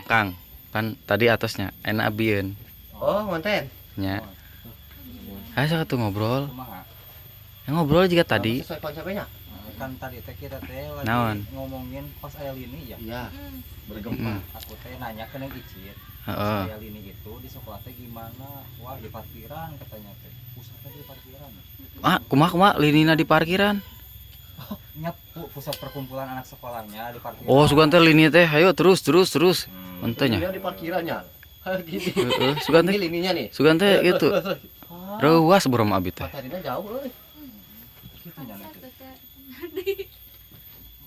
Kang, kan tadi atasnya enak abieun Oh, ngonten. nya. Asa tuh ngobrol. Kumaha? Ngobrol juga tadi. Sesuai konsepnya. Kan tadi teh kita teh lagi Naon? ngomongin pas aya lini ya. Iya. Bergempa. Aku teh nanya ke Neng Icit. Heeh. Aya lini itu di sekolah teh gimana? Wah, di parkiran katanya teh. Pusatnya di parkiran. Ah, kumaha linina di parkiran. Nya pusat perkumpulan anak sekolahnya di parkiran. Oh, sugan teh lini teh. Ayo terus. Mentenya. Ini di parkirannya. Gini. Heeh, sugan Ini teh. lininya nih. Sugan teh gitu. Reuas burom abi teh. Tadinya jauh euy. Gitu nya nanti.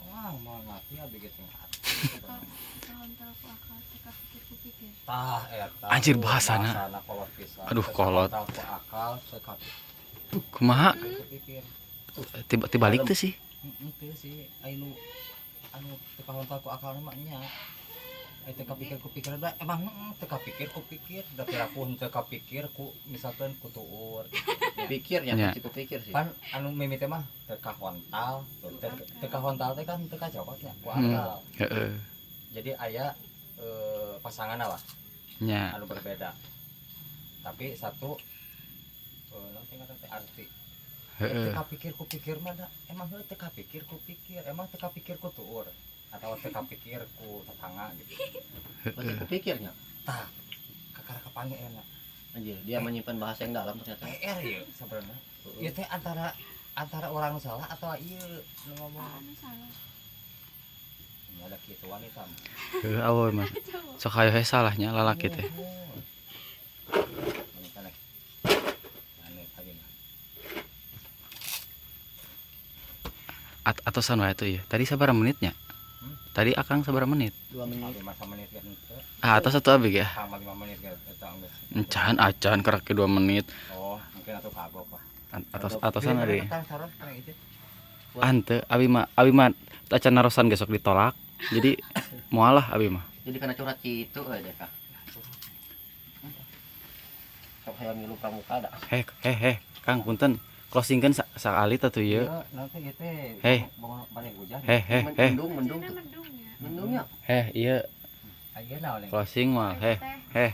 Wah, mau ngati abi gitu. Tah eta. Anjir, bahasana. Kolot pisan. Aduh, kolot. Tahu akal sekap. Kumaha? Pikir. Tiba balik tuh sih. Itu sih anu teka hontal ku akal namanya. Ai teka pikir da emang teka pikir da pirakuh teka pikir ku misalkan ku tuur. Pikirnya Ya. cukup pikir sih. Kan anu mimiti mah teka hontal, teka hontal teh kan teka jawabnya ku akal. Heeh. Jadi aya pasanganna lah Nya. anu berbeda. Tapi satu nanti ngaran teh arti. Heeh. Teka pikir ku pikir mah da emang heuh teka pikir ku pikir, emang teka pikir ku tuur atau teka pikir ku tetangga gitu. Cukup pikirnya. Tah, kakara kapange enak. Anjir, dia menyimpan bahasa yang dalam ternyata. PR ya sebenarnya. Ieu teh antara orang salah atau ieu nu ngomong. Ya ada kitu wanita. Heuh awewe mah. Sok hayo he salahnya lalaki teh. Wanita nih. Anu tadi mah. Atosan wae tuh ya. Tadi sabaraha menitnya? Tadi Akang sabaraha menit? 2 menit. 5 menit kan teu. Ah, atas satu abi ya. Sama 5 menit kan eta geus. Encan acan kerak ke 2 menit. Oh, mungkin atuh kagok Pak. Atosan ada. Kan sareng kana itu. Ante abi mah acan narosan besok ditolak. Jadi moalah abi mah. Jadi karena curhat gitu aja kak. Sok hayang ngilu pramuka dah. Heh, Kang punten. Closingkeun sakali teh tuh ieu. Iya, nanti ieu teh Heh. balik hujan. Heh. Mendung. Mendungnya. Heh, ieu Ayeuna oleh. closing mah. Heh.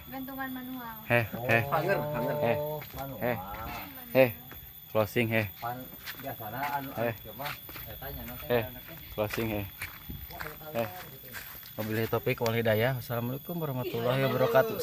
Gantungan manual. Hanger. Heh. Closing heh. Pan biasana anu mah eta nya nanti Closing heh. Wabillahi taufik wal hidayah. Wassalamualaikum warahmatullahi wabarakatuh.